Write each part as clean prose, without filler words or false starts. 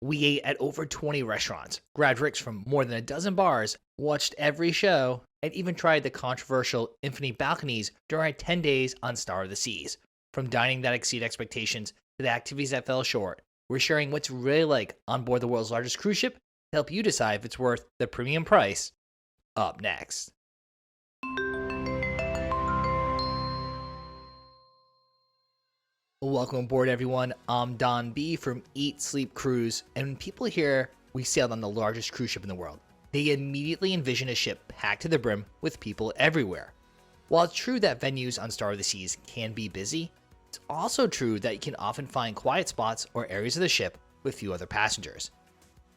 We ate at over 20 restaurants, grabbed drinks from more than a dozen bars, watched every show, and even tried the controversial infinite balconies during our 10 days on Star of the Seas. From dining that exceeded expectations to the activities that fell short, we're sharing what's really like on board the world's largest cruise ship to help you decide if it's worth the premium price. Up next. Welcome aboard, everyone. I'm Don B from Eat Sleep Cruise, and when people hear we sailed on the largest cruise ship in the world, they immediately envision a ship packed to the brim with people everywhere. While it's true that venues on Star of the Seas can be busy, it's also true that you can often find quiet spots or areas of the ship with few other passengers.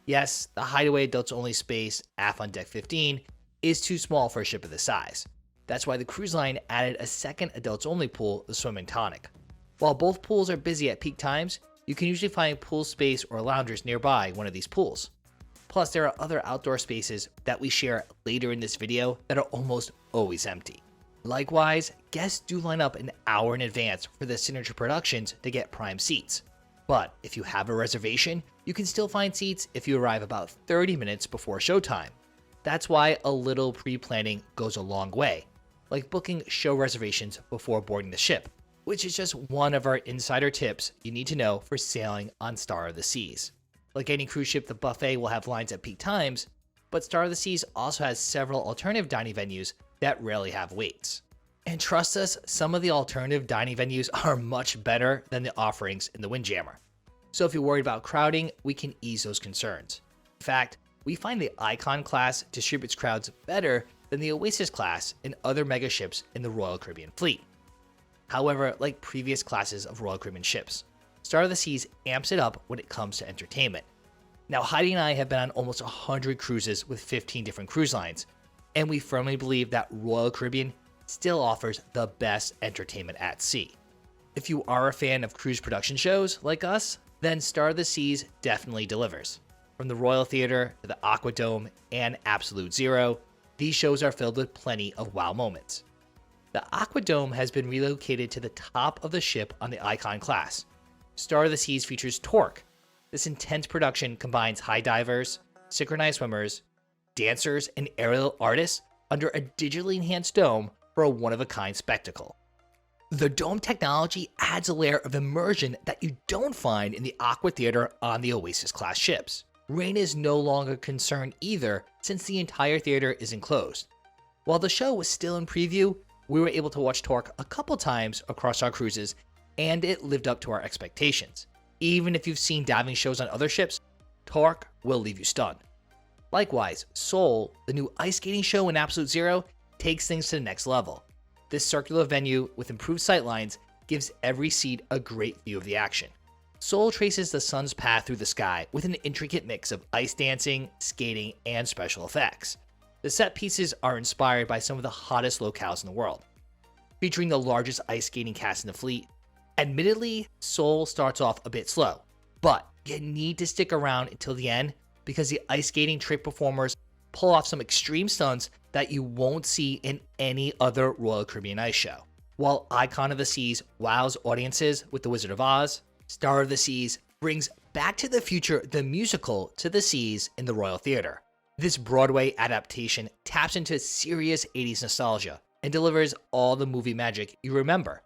Yes, the hideaway adults-only space aft on Deck 15 is too small for a ship of this size. That's why the cruise line added a second adults-only pool, the Swim and Tonic. While both pools are busy at peak times, you can usually find pool space or loungers nearby one of these pools. Plus, there are other outdoor spaces that we share later in this video that are almost always empty. Likewise, guests do line up an hour in advance for the signature productions to get prime seats. But if you have a reservation, you can still find seats if you arrive about 30 minutes before showtime. That's why a little pre-planning goes a long way, like booking show reservations before boarding the ship, which is just one of our insider tips you need to know for sailing on Star of the Seas. Like any cruise ship, the buffet will have lines at peak times, but Star of the Seas also has several alternative dining venues that rarely have waits. And trust us, some of the alternative dining venues are much better than the offerings in the Windjammer. So if you're worried about crowding, we can ease those concerns. In fact, we find the Icon class distributes crowds better than the Oasis class and other mega ships in the Royal Caribbean fleet. However, like previous classes of Royal Caribbean ships, Star of the Seas amps it up when it comes to entertainment. Now, Heidi and I have been on almost 100 cruises with 15 different cruise lines, and we firmly believe that Royal Caribbean still offers the best entertainment at sea. If you are a fan of cruise production shows like us, then Star of the Seas definitely delivers. From the Royal Theater to the AquaDome and Absolute Zero, these shows are filled with plenty of wow moments. The AquaDome has been relocated to the top of the ship on the Icon class. Star of the Seas features Torque. This intense production combines high divers, synchronized swimmers, dancers, and aerial artists under a digitally enhanced dome for a one-of-a-kind spectacle. The dome technology adds a layer of immersion that you don't find in the Aqua Theater on the Oasis class ships. Rain is no longer a concern either, since the entire theater is enclosed. While the show was still in preview, we were able to watch Torque a couple times across our cruises, and it lived up to our expectations. Even if you've seen diving shows on other ships, Torque will leave you stunned. Likewise, Soul, the new ice skating show in Absolute Zero, takes things to the next level. This circular venue with improved sightlines gives every seat a great view of the action. Soul traces the sun's path through the sky with an intricate mix of ice dancing, skating, and special effects. The set pieces are inspired by some of the hottest locales in the world, featuring the largest ice skating cast in the fleet. Admittedly, Soul starts off a bit slow, but you need to stick around until the end because the ice skating trick performers pull off some extreme stunts that you won't see in any other Royal Caribbean ice show. While Icon of the Seas wows audiences with The Wizard of Oz, Star of the Seas brings Back to the Future the musical to the seas in the Royal Theater. This Broadway adaptation taps into serious 80s nostalgia and delivers all the movie magic you remember.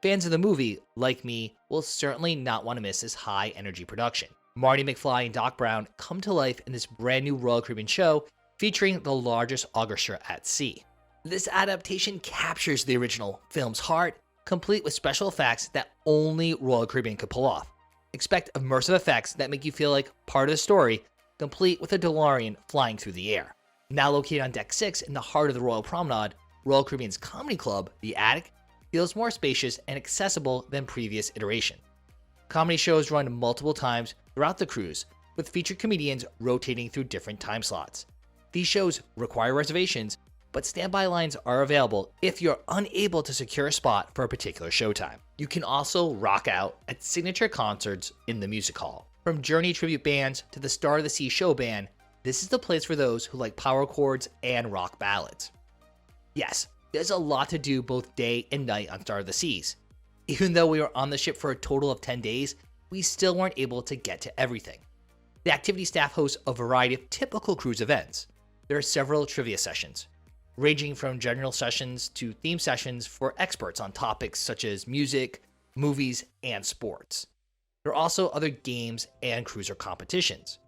Fans of the movie, like me, will certainly not want to miss this high-energy production. Marty McFly and Doc Brown come to life in this brand new Royal Caribbean show featuring the largest orchestra at sea. This adaptation captures the original film's heart, complete with special effects that only Royal Caribbean could pull off. Expect immersive effects that make you feel like part of the story, complete with a DeLorean flying through the air. Now located on Deck 6 in the heart of the Royal Promenade, Royal Caribbean's comedy club, The Attic, feels more spacious and accessible than previous iteration. Comedy shows run multiple times throughout the cruise, with featured comedians rotating through different time slots. These shows require reservations, but standby lines are available if you're unable to secure a spot for a particular showtime. You can also rock out at signature concerts in the music hall. From Journey tribute bands to the Star of the Sea show band, this is the place for those who like power chords and rock ballads. Yes, there's a lot to do both day and night on Star of the Seas. Even though we were on the ship for a total of 10 days, we still weren't able to get to everything. The activity staff hosts a variety of typical cruise events. There are several trivia sessions, ranging from general sessions to theme sessions for experts on topics such as music, movies, and sports. There are also other games and cruiser competitions.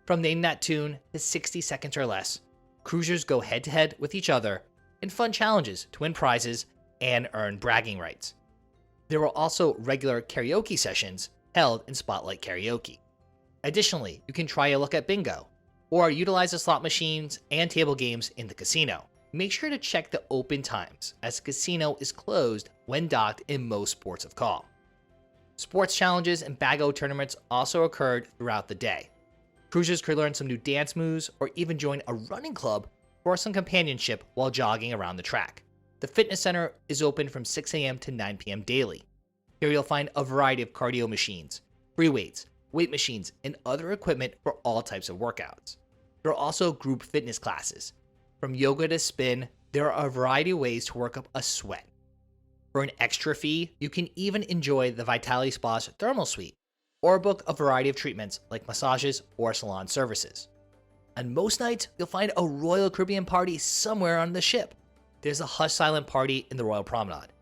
From Name That Tune to 60 Seconds or Less, cruisers go head-to-head with each other in fun challenges to win prizes and earn bragging rights. There are also regular karaoke sessions held in Spotlight Karaoke. Additionally, you can try a look at bingo, or utilize the slot machines and table games in the casino. Make sure to check the open times, as the casino is closed when docked in most sports of call. Sports challenges and bag-o tournaments also occurred throughout the day. Cruisers could learn some new dance moves or even join a running club for some companionship while jogging around the track. The fitness center is open from 6 a.m. to 9 p.m. daily. Here you'll find a variety of cardio machines, free weights, weight machines, and other equipment for all types of workouts. There are also group fitness classes. From yoga to spin, there are a variety of ways to work up a sweat. For an extra fee, you can even enjoy the Vitality Spa's thermal suite, or book a variety of treatments like massages or salon services. On most nights, you'll find a Royal Caribbean party somewhere on the ship. There's a Hush Silent party in the Royal Promenade.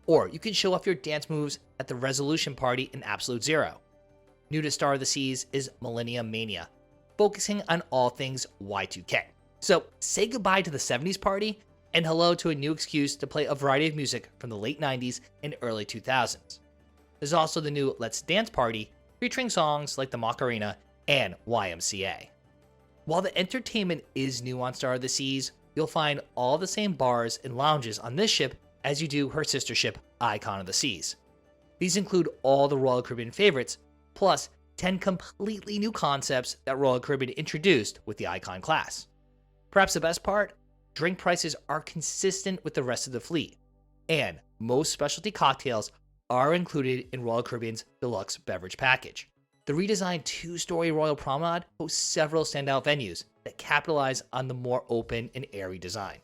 Or you can show off your dance moves at the Resolution party in Absolute Zero. New to Star of the Seas is Millennium Mania, focusing on all things Y2K. So say goodbye to the 70s party and hello to a new excuse to play a variety of music from the late 90s and early 2000s. There's also the new Let's Dance party, featuring songs like the Macarena and YMCA. While the entertainment is new on Star of the Seas, you'll find all the same bars and lounges on this ship as you do her sister ship, Icon of the Seas. These include all the Royal Caribbean favorites, plus 10 completely new concepts that Royal Caribbean introduced with the Icon class. Perhaps the best part? Drink prices are consistent with the rest of the fleet, and most specialty cocktails are included in Royal Caribbean's deluxe beverage package. The redesigned 2-story Royal Promenade hosts several standout venues that capitalize on the more open and airy design.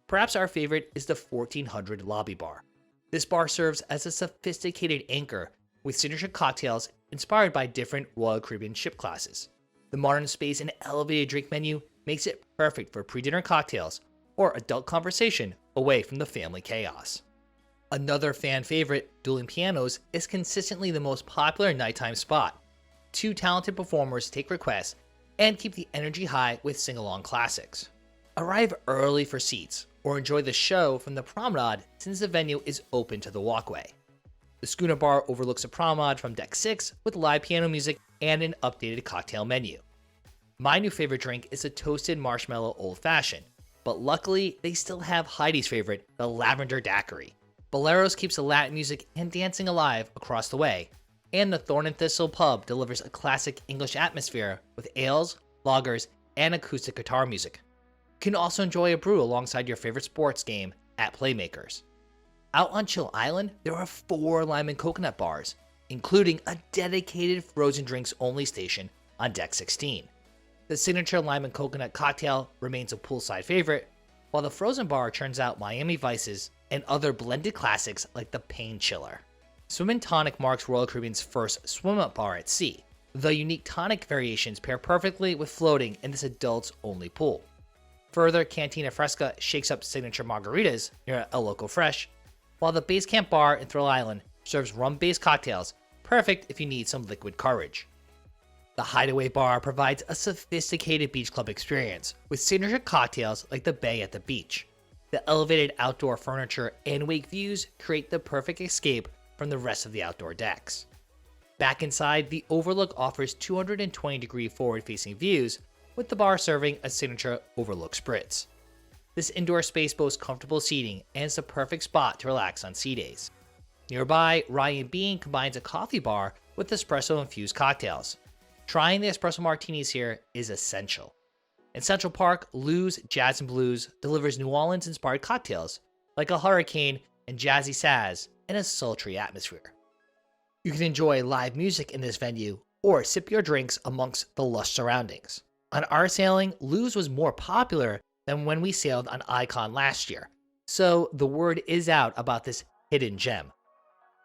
Perhaps our favorite is the 1400 Lobby Bar. This bar serves as a sophisticated anchor with signature cocktails inspired by different Royal Caribbean ship classes. The modern space and elevated drink menu makes it perfect for pre-dinner cocktails or adult conversation away from the family chaos. Another fan favorite, Dueling Pianos, is consistently the most popular nighttime spot. 2 talented performers take requests and keep the energy high with sing-along classics. Arrive early for seats or enjoy the show from the promenade since the venue is open to the walkway. The Schooner Bar overlooks the promenade from Deck 6 with live piano music and an updated cocktail menu. My new favorite drink is a toasted marshmallow old fashioned, but luckily they still have Heidi's favorite, the Lavender Daiquiri. Boleros keeps the Latin music and dancing alive across the way, and the Thorn and Thistle pub delivers a classic English atmosphere with ales, lagers, and acoustic guitar music. You can also enjoy a brew alongside your favorite sports game at Playmakers. Out on Chill Island, there are 4 lime and coconut bars, including a dedicated frozen drinks only station on Deck 16. The signature lime and coconut cocktail remains a poolside favorite, while the frozen bar churns out Miami Vices and other blended classics like the Pain Chiller. Swim and Tonic marks Royal Caribbean's first swim-up bar at sea. The unique tonic variations pair perfectly with floating in this adults-only pool. Further, Cantina Fresca shakes up signature margaritas near El Loco Fresh, while the Base Camp Bar in Thrill Island serves rum-based cocktails, perfect if you need some liquid courage. The Hideaway Bar provides a sophisticated beach club experience with signature cocktails like the Bay at the Beach. The elevated outdoor furniture and wake views create the perfect escape from the rest of the outdoor decks. Back inside, the Overlook offers 220-degree forward-facing views, with the bar serving a signature Overlook Spritz. This indoor space boasts comfortable seating and is the perfect spot to relax on sea days. Nearby, Ryan Bean combines a coffee bar with espresso-infused cocktails. Trying the espresso martinis here is essential. In Central Park, Lou's Jazz and Blues delivers New Orleans-inspired cocktails like a hurricane and jazzy sazz in a sultry atmosphere. You can enjoy live music in this venue or sip your drinks amongst the lush surroundings. On our sailing, Lou's was more popular than when we sailed on Icon last year, so the word is out about this hidden gem.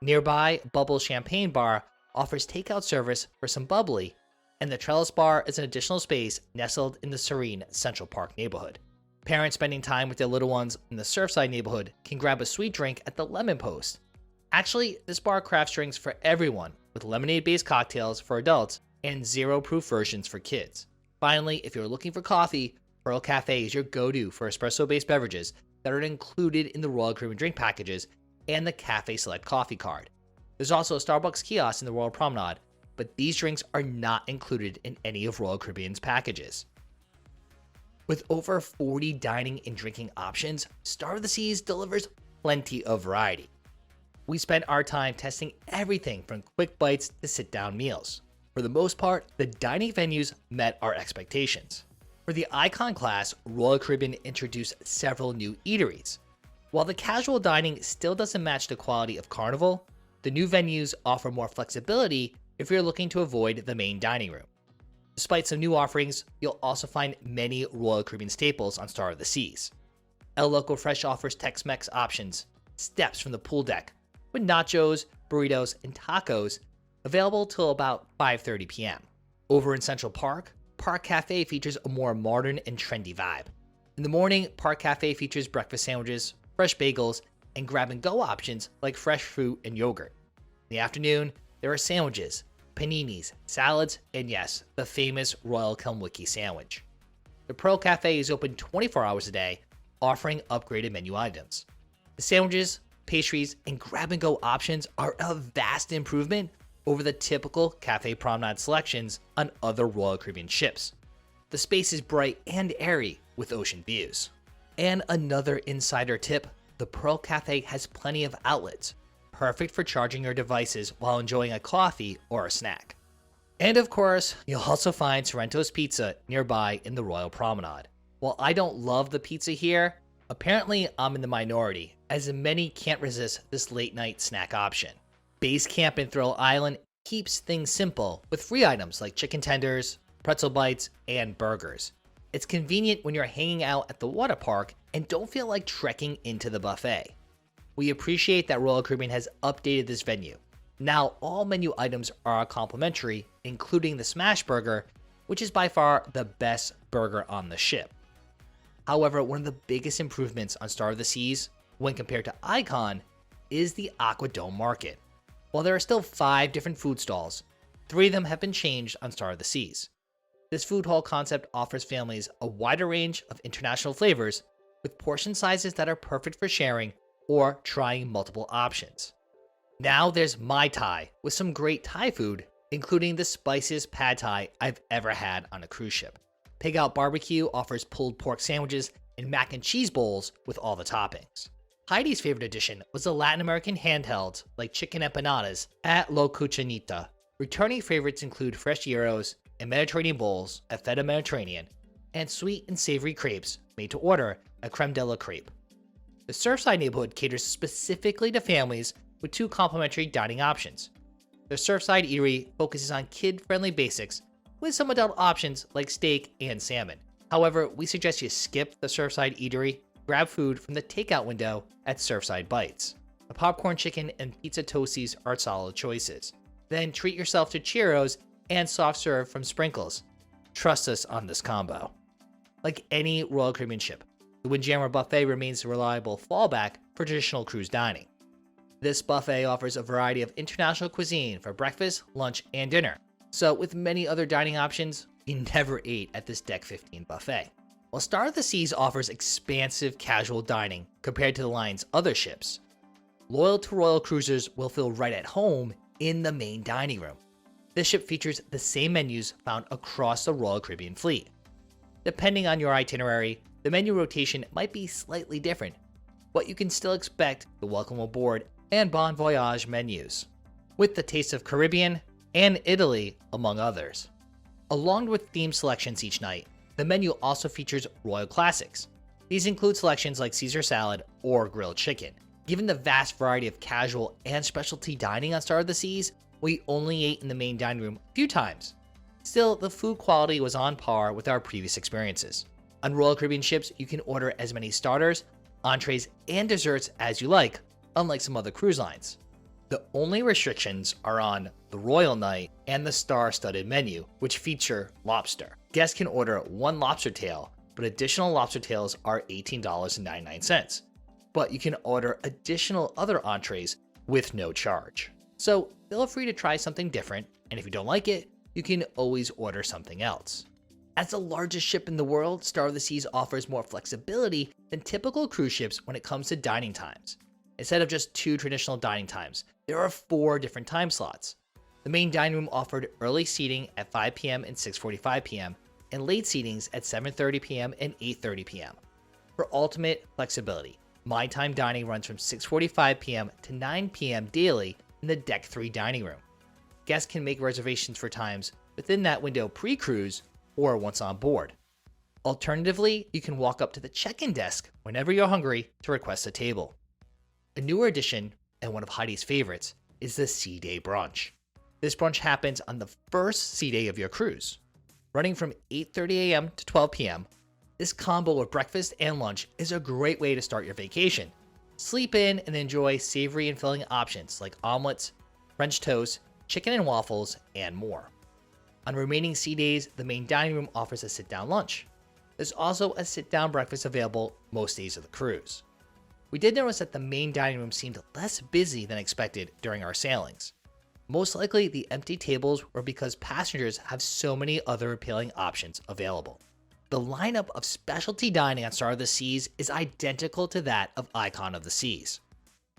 Nearby, Bubble Champagne Bar offers takeout service for some bubbly And the Trellis Bar is an additional space nestled in the serene Central Park neighborhood. Parents spending time with their little ones in the Surfside neighborhood can grab a sweet drink at the Lemon Post. Actually, this bar crafts drinks for everyone, with lemonade-based cocktails for adults and zero-proof versions for kids. Finally, if you're looking for coffee, Pearl Cafe is your go-to for espresso-based beverages that are included in the Royal Caribbean drink packages and the Cafe Select coffee card. There's also a Starbucks kiosk in the Royal Promenade, but these drinks are not included in any of Royal Caribbean's packages. With over 40 dining and drinking options, Star of the Seas delivers plenty of variety. We spent our time testing everything from quick bites to sit-down meals. For the most part, the dining venues met our expectations. For the Icon class, Royal Caribbean introduced several new eateries. While the casual dining still doesn't match the quality of Carnival, the new venues offer more flexibility if you're looking to avoid the main dining room. Despite some new offerings, you'll also find many Royal Caribbean staples on Star of the Seas. El Loco Fresh offers Tex-Mex options, steps from the pool deck, with nachos, burritos, and tacos available till about 5:30 p.m. Over in Central Park, Park Cafe features a more modern and trendy vibe. In the morning, Park Cafe features breakfast sandwiches, fresh bagels, and grab-and-go options like fresh fruit and yogurt. In the afternoon, there are sandwiches, paninis, salads, and yes, the famous Royal Kelmwickie sandwich. The Pearl Cafe is open 24 hours a day, offering upgraded menu items. The sandwiches, pastries, and grab-and-go options are a vast improvement over the typical Cafe Promenade selections on other Royal Caribbean ships. The space is bright and airy with ocean views. And another insider tip, the Pearl Cafe has plenty of outlets, perfect for charging your devices while enjoying a coffee or a snack. And of course, you'll also find Sorrento's Pizza nearby in the Royal Promenade. While I don't love the pizza here, apparently I'm in the minority, as many can't resist this late night snack option. Base Camp in Thrill Island keeps things simple with free items like chicken tenders, pretzel bites, and burgers. It's convenient when you're hanging out at the water park and don't feel like trekking into the buffet. We appreciate that Royal Caribbean has updated this venue. Now all menu items are complimentary, including the Smash Burger, which is by far the best burger on the ship. However, one of the biggest improvements on Star of the Seas, when compared to Icon, is the AquaDome market. While there are still 5 different food stalls, 3 of them have been changed on Star of the Seas. This food hall concept offers families a wider range of international flavors with portion sizes that are perfect for sharing or trying multiple options. Now there's Mai Tai with some great Thai food, including the spiciest pad Thai I've ever had on a cruise ship. Pig Out Barbecue offers pulled pork sandwiches and mac and cheese bowls with all the toppings. Heidi's favorite addition was the Latin American handhelds like chicken empanadas at La Cuchinita. Returning favorites include fresh gyros and Mediterranean bowls at Feta Mediterranean, and sweet and savory crepes made to order at Creme de la Crepe. The Surfside neighborhood caters specifically to families with 2 complimentary dining options. The Surfside Eatery focuses on kid-friendly basics with some adult options like steak and salmon. However, we suggest you skip the Surfside Eatery, grab food from the takeout window at Surfside Bites. The popcorn chicken and pizza toasties are solid choices. Then treat yourself to churros and soft serve from Sprinkles. Trust us on this combo. Like any Royal Caribbean ship, the Windjammer Buffet remains a reliable fallback for traditional cruise dining. This buffet offers a variety of international cuisine for breakfast, lunch, and dinner. So with many other dining options, we never ate at this Deck 15 buffet. While Star of the Seas offers expansive casual dining compared to the line's other ships, loyal to Royal cruisers will feel right at home in the main dining room. This ship features the same menus found across the Royal Caribbean fleet. Depending on your itinerary, the menu rotation might be slightly different, but you can still expect the Welcome Aboard and Bon Voyage menus, with the Taste of Caribbean and Italy, among others. Along with themed selections each night, the menu also features Royal Classics. These include selections like Caesar salad or grilled chicken. Given the vast variety of casual and specialty dining on Star of the Seas, we only ate in the main dining room a few times. Still, the food quality was on par with our previous experiences. On Royal Caribbean ships, you can order as many starters, entrees, and desserts as you like, unlike some other cruise lines. The only restrictions are on the the Royal Night, and the Star-Studded Menu, which feature lobster. Guests can order one lobster tail, but additional lobster tails are $18.99. But you can order additional other entrees with no charge. So feel free to try something different, and if you don't like it, you can always order something else. As the largest ship in the world, Star of the Seas offers more flexibility than typical cruise ships when it comes to dining times. Instead of just 2 traditional dining times, there are 4 different time slots. The main dining room offered early seating at 5 p.m. and 6:45 p.m., and late seatings at 7:30 p.m. and 8:30 p.m. For ultimate flexibility, My Time dining runs from 6:45 p.m. to 9 p.m. daily in the Deck 3 dining room. Guests can make reservations for times within that window pre-cruise or once on board. Alternatively, you can walk up to the check-in desk whenever you're hungry to request a table. A newer addition, and one of Heidi's favorites, is the Sea Day Brunch. This brunch happens on the first sea day of your cruise. Running from 8:30 a.m. to 12 p.m., this combo of breakfast and lunch is a great way to start your vacation. Sleep in and enjoy savory and filling options like omelets, French toast, chicken and waffles, and more. On remaining sea days, the main dining room offers a sit-down lunch. There's also a sit-down breakfast available most days of the cruise. We did notice that the main dining room seemed less busy than expected during our sailings. Most likely, the empty tables were because passengers have so many other appealing options available. The lineup of specialty dining on Star of the Seas is identical to that of Icon of the Seas.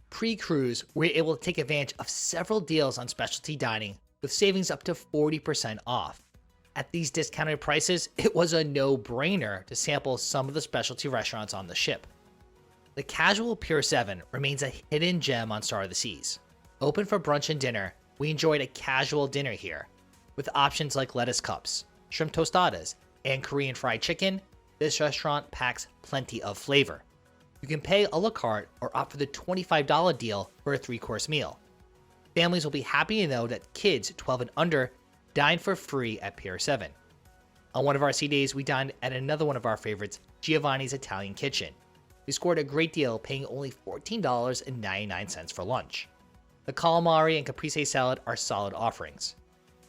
Pre-cruise, we're able to take advantage of several deals on specialty dining with savings up to 40% off. At these discounted prices, it was a no-brainer to sample some of the specialty restaurants on the ship. The casual Pier 7 remains a hidden gem on Star of the Seas. Open for brunch and dinner, we enjoyed a casual dinner here. With options like lettuce cups, shrimp tostadas, and Korean fried chicken, this restaurant packs plenty of flavor. You can pay a la carte or opt for the $25 deal for a 3-course meal. Families will be happy to know that kids 12 and under dine for free at Pier 7. On one of our sea days, we dined at another one of our favorites, Giovanni's Italian Kitchen. We scored a great deal, paying only $14.99 for lunch. The calamari and caprese salad are solid offerings.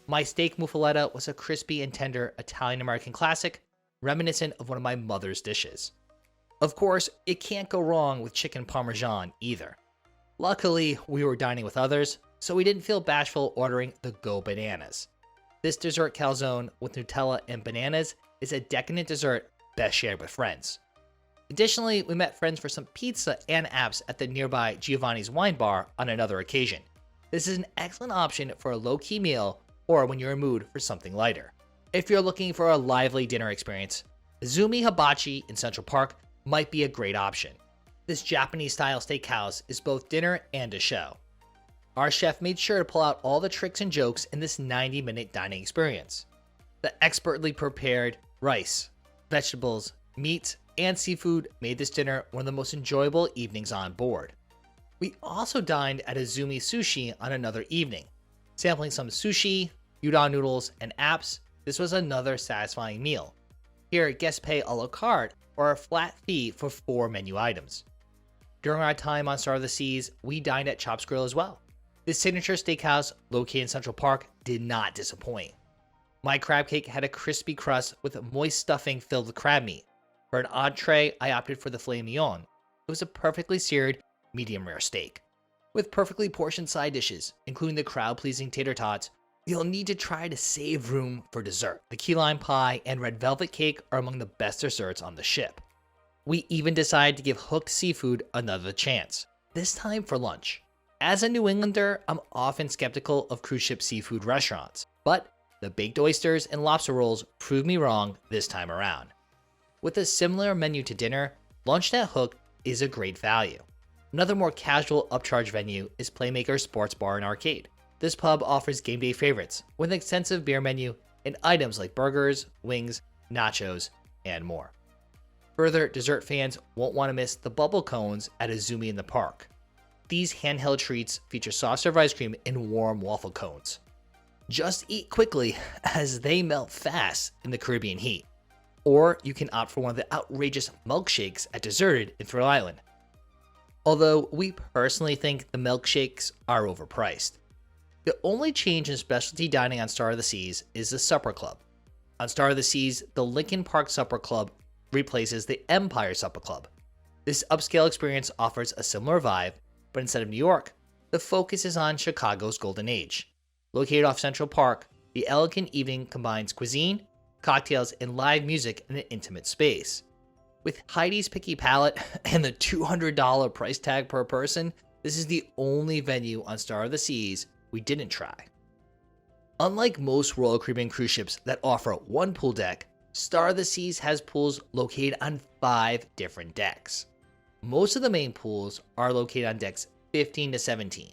My steak muffaletta was a crispy and tender Italian-American classic, reminiscent of one of my mother's dishes. Of course, it can't go wrong with chicken parmesan either. Luckily, we were dining with others, so we didn't feel bashful ordering the Go Bananas. This dessert calzone with Nutella and bananas is a decadent dessert best shared with friends. Additionally, we met friends for some pizza and apps at the nearby Giovanni's Wine Bar on another occasion. This is an excellent option for a low-key meal or when you're in the mood for something lighter. If you're looking for a lively dinner experience, Izumi Hibachi in Central Park might be a great option. This Japanese-style steakhouse is both dinner and a show. Our chef made sure to pull out all the tricks and jokes in this 90-minute dining experience. The expertly prepared rice, vegetables, meats, and seafood made this dinner one of the most enjoyable evenings on board. We also dined at Izumi Sushi on another evening. Sampling some sushi, udon noodles, and apps, this was another satisfying meal. Here, guests pay a la carte or a flat fee for 4 menu items. During our time on Star of the Seas, we dined at Chops Grill as well. This signature steakhouse, located in Central Park, did not disappoint. My crab cake had a crispy crust with moist stuffing filled with crab meat. For an entree, I opted for the filet mignon. It was a perfectly seared, medium-rare steak. With perfectly portioned side dishes, including the crowd-pleasing tater tots, you'll need to try to save room for dessert. The key lime pie and red velvet cake are among the best desserts on the ship. We even decided to give Hooked Seafood another chance, this time for lunch. As a New Englander, I'm often skeptical of cruise ship seafood restaurants, but the baked oysters and lobster rolls proved me wrong this time around. With a similar menu to dinner, lunch at Hook is a great value. Another more casual upcharge venue is Playmaker Sports Bar and Arcade. This pub offers game day favorites with an extensive beer menu and items like burgers, wings, nachos, and more. Further, dessert fans won't want to miss the bubble cones at Izumi in the park. These handheld treats feature soft serve ice cream in warm waffle cones. Just eat quickly as they melt fast in the Caribbean heat. Or you can opt for one of the outrageous milkshakes at Deserted in Thrill Island. Although we personally think the milkshakes are overpriced. The only change in specialty dining on Star of the Seas is the Supper Club. On Star of the Seas, the Lincoln Park Supper Club replaces the Empire Supper Club. This upscale experience offers a similar vibe, but instead of New York, the focus is on Chicago's Golden Age. Located off Central Park, the elegant evening combines cuisine, cocktails, and live music in an intimate space. With Heidi's picky palate and the $200 price tag per person, this is the only venue on Star of the Seas we didn't try. Unlike most Royal Caribbean cruise ships that offer one pool deck, Star of the Seas has pools located on 5 different decks. Most of the main pools are located on decks 15 to 17.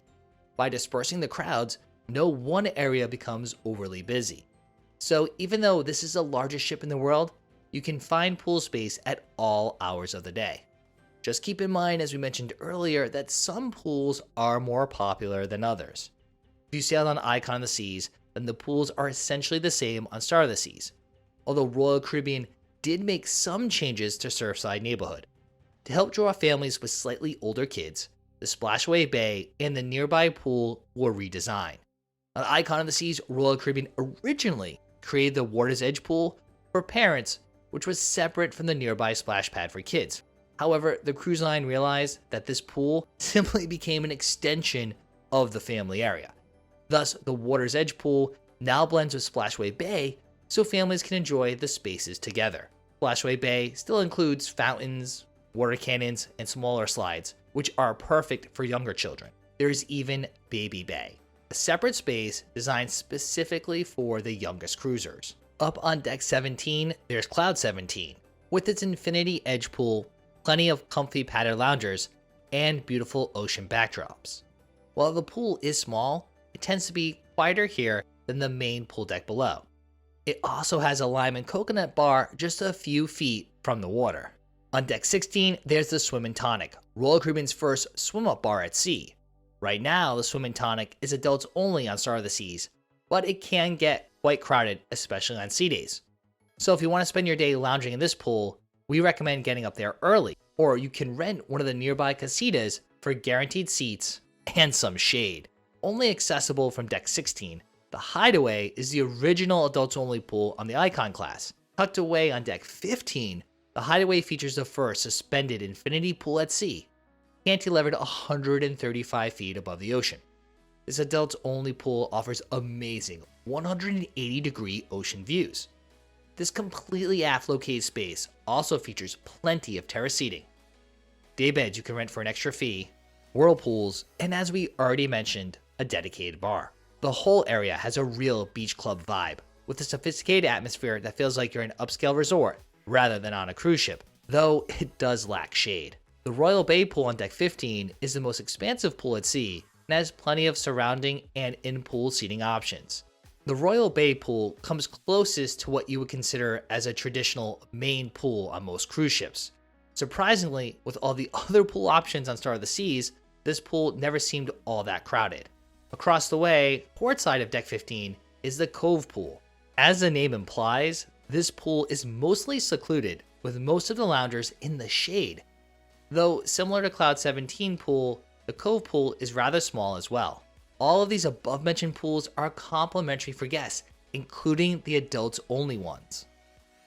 By dispersing the crowds, no one area becomes overly busy. So even though this is the largest ship in the world, you can find pool space at all hours of the day. Just keep in mind, as we mentioned earlier, that some pools are more popular than others. If you sailed on Icon of the Seas, then the pools are essentially the same on Star of the Seas, although Royal Caribbean did make some changes to Surfside neighborhood. To help draw families with slightly older kids, the Splashaway Bay and the nearby pool were redesigned. On Icon of the Seas, Royal Caribbean originally created the Water's Edge pool for parents, which was separate from the nearby splash pad for kids. However, the cruise line realized that this pool simply became an extension of the family area. Thus, the Water's Edge pool now blends with Splashaway Bay so families can enjoy the spaces together. Splashaway Bay still includes fountains, water cannons, and smaller slides, which are perfect for younger children. There's even Baby Bay, a separate space designed specifically for the youngest cruisers. Up on deck 17, there's Cloud 17, with its infinity edge pool, plenty of comfy padded loungers, and beautiful ocean backdrops. While the pool is small, it tends to be quieter here than the main pool deck below. It also has a lime and coconut bar just a few feet from the water. On deck 16, there's the Swim and Tonic, Royal Caribbean's first swim-up bar at sea. Right now, the Swim and Tonic is adults only on Star of the Seas, but it can get quite crowded, especially on sea days. So if you want to spend your day lounging in this pool, we recommend getting up there early, or you can rent one of the nearby casitas for guaranteed seats and some shade. Only accessible from deck 16, the Hideaway is the original adults-only pool on the Icon class. Tucked away on deck 15, the Hideaway features the first suspended infinity pool at sea, cantilevered 135 feet above the ocean. This adults-only pool offers amazing 180-degree ocean views. This completely aft-located space also features plenty of terrace seating, day beds you can rent for an extra fee, whirlpools, and as we already mentioned, a dedicated bar. The whole area has a real beach club vibe, with a sophisticated atmosphere that feels like you're in an upscale resort rather than on a cruise ship, though it does lack shade. The Royal Bay pool on deck 15 is the most expansive pool at sea and has plenty of surrounding and in-pool seating options. The Royal Bay pool comes closest to what you would consider as a traditional main pool on most cruise ships. Surprisingly, with all the other pool options on Star of the Seas, this pool never seemed all that crowded. Across the way, port side of deck 15, is the Cove pool. As the name implies, this pool is mostly secluded, with most of the loungers in the shade. Though similar to Cloud 17 pool, the Cove pool is rather small as well. All of these above-mentioned pools are complimentary for guests, including the adults-only ones.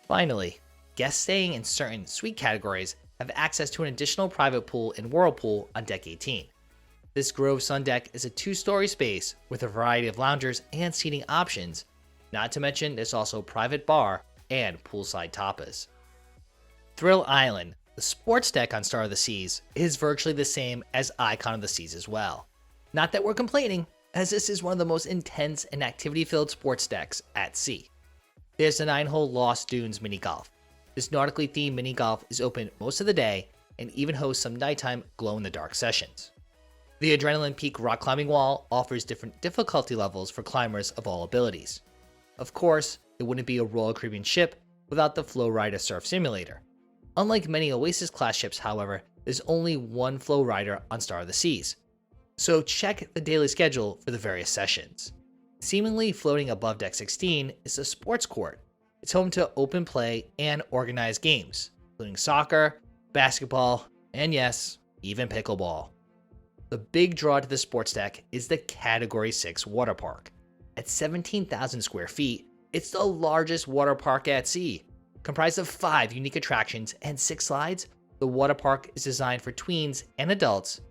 Finally, guests staying in certain suite categories have access to an additional private pool in Whirlpool on deck 18. This Grove Sun deck is a 2-story space with a variety of loungers and seating options, not to mention there's also a private bar and poolside tapas. Thrill Island, the sports deck on Star of the Seas, is virtually the same as Icon of the Seas as well. Not that we're complaining, as this is one of the most intense and activity-filled sports decks at sea. There's the 9-hole Lost Dunes mini golf. This nautically themed mini golf is open most of the day and even hosts some nighttime glow-in-the-dark sessions. The Adrenaline Peak rock climbing wall offers different difficulty levels for climbers of all abilities. Of course, it wouldn't be a Royal Caribbean ship without the Flow Rider surf simulator. Unlike many Oasis-class ships, however, there's only one Flow Rider on Star of the Seas, so check the daily schedule for the various sessions. Seemingly floating above deck 16 is the sports court. It's home to open play and organized games, including soccer, basketball, and yes, even pickleball. The big draw to the sports deck is the Category 6 water park. At 17,000 square feet, it's the largest water park at sea. Comprised of 5 unique attractions and 6 slides, the water park is designed for tweens and adults.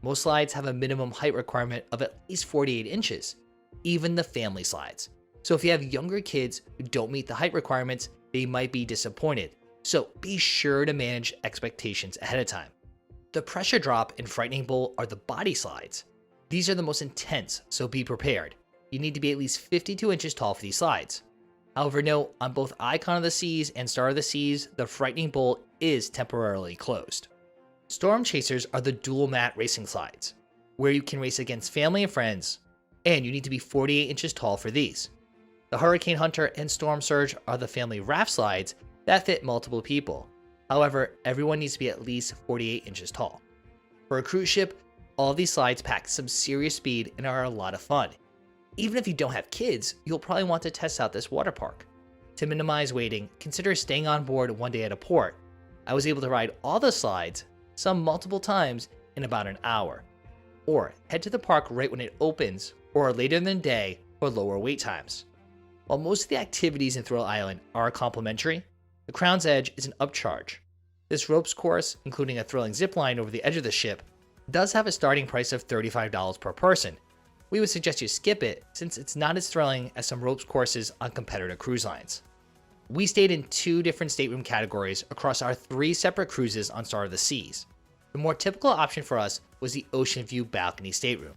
Most slides have a minimum height requirement of at least 48 inches, even the family slides. So if you have younger kids who don't meet the height requirements, they might be disappointed. So be sure to manage expectations ahead of time. The pressure drop and frightening bowl are the body slides. These are the most intense, so be prepared. You need to be at least 52 inches tall for these slides. However, note, on both Icon of the Seas and Star of the Seas, the frightening bowl is temporarily closed. Storm Chasers are the dual mat racing slides, where you can race against family and friends, and you need to be 48 inches tall for these. The Hurricane Hunter and Storm Surge are the family raft slides that fit multiple people. However, everyone needs to be at least 48 inches tall. For a cruise ship, all of these slides pack some serious speed and are a lot of fun. Even if you don't have kids, you'll probably want to test out this water park. To minimize waiting, consider staying on board one day at a port. I was able to ride all the slides, some multiple times, in about an hour. Or head to the park right when it opens, or later in the day for lower wait times. While most of the activities in Thrill Island are complimentary, the Crown's Edge is an upcharge. This ropes course, including a thrilling zip line over the edge of the ship, does have a starting price of $35 per person. We would suggest you skip it since it's not as thrilling as some ropes courses on competitor cruise lines. We stayed in 2 different stateroom categories across our 3 separate cruises on Star of the Seas. The more typical option for us was the Ocean View balcony stateroom.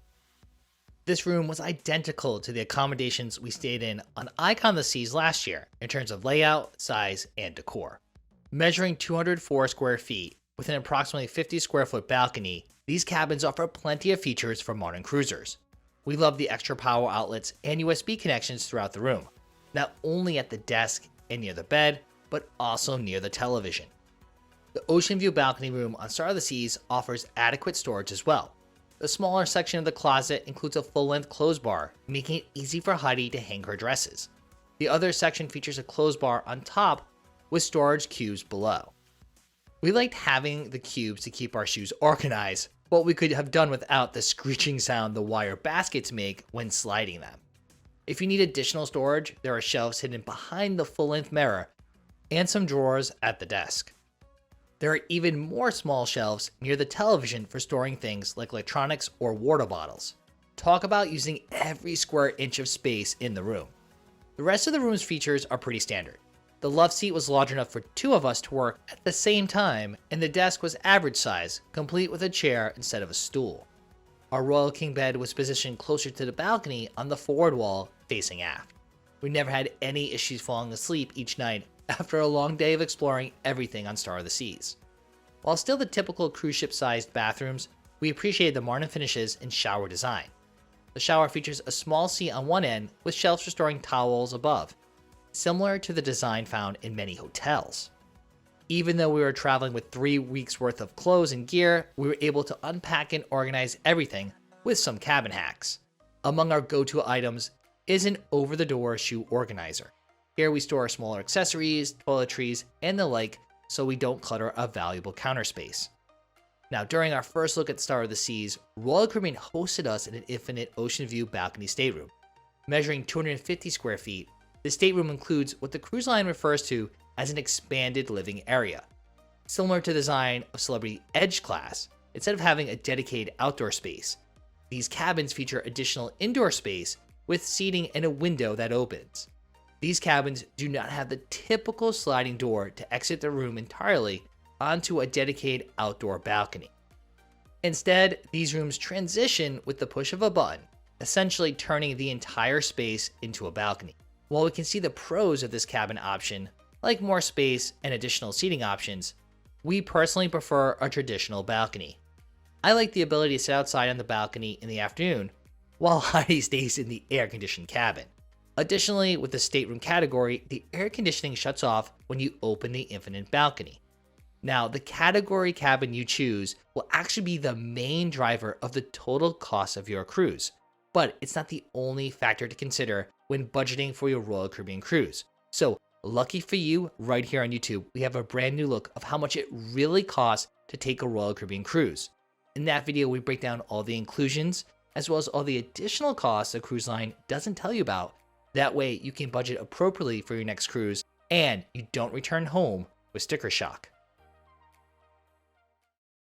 This room was identical to the accommodations we stayed in on Icon of the Seas last year in terms of layout, size, and decor. Measuring 204 square feet with an approximately 50 square foot balcony, these cabins offer plenty of features for modern cruisers. We love the extra power outlets and USB connections throughout the room, not only at the desk and near the bed, but also near the television. The Ocean View balcony room on Star of the Seas offers adequate storage as well. The smaller section of the closet includes a full-length clothes bar, making it easy for Heidi to hang her dresses. The other section features a clothes bar on top with storage cubes below. We liked having the cubes to keep our shoes organized, but we could have done without the screeching sound the wire baskets make when sliding them. If you need additional storage, there are shelves hidden behind the full-length mirror and some drawers at the desk. There are even more small shelves near the television for storing things like electronics or water bottles. Talk about using every square inch of space in the room. The rest of the room's features are pretty standard. The love seat was large enough for 2 of us to work at the same time, and the desk was average size, complete with a chair instead of a stool. Our Royal King bed was positioned closer to the balcony on the forward wall facing aft. We never had any issues falling asleep each night after a long day of exploring everything on Star of the Seas. While still the typical cruise ship sized bathrooms, we appreciated the modern finishes and shower design. The shower features a small seat on one end with shelves for storing towels above, similar to the design found in many hotels. Even though we were traveling with 3 weeks worth of clothes and gear, we were able to unpack and organize everything with some cabin hacks. Among our go-to items is an over-the-door shoe organizer. Here we store smaller accessories, toiletries, and the like so we don't clutter a valuable counter space. Now, during our first look at Star of the Seas, Royal Caribbean hosted us in an infinite Ocean View balcony stateroom. Measuring 250 square feet, the stateroom includes what the cruise line refers to as an expanded living area. Similar to the design of Celebrity Edge class, instead of having a dedicated outdoor space, these cabins feature additional indoor space with seating and a window that opens. These cabins do not have the typical sliding door to exit the room entirely onto a dedicated outdoor balcony. Instead, these rooms transition with the push of a button, essentially turning the entire space into a balcony. While we can see the pros of this cabin option, like more space and additional seating options, we personally prefer a traditional balcony. I like the ability to sit outside on the balcony in the afternoon, while Heidi stays in the air-conditioned cabin. Additionally, with the stateroom category, the air conditioning shuts off when you open the infinite balcony. Now, the category cabin you choose will actually be the main driver of the total cost of your cruise, but it's not the only factor to consider when budgeting for your Royal Caribbean cruise. So, lucky for you, right here on YouTube, we have a brand new look of how much it really costs to take a Royal Caribbean cruise. In that video, we break down all the inclusions, as well as all the additional costs a cruise line doesn't tell you about. That way, you can budget appropriately for your next cruise, and you don't return home with sticker shock.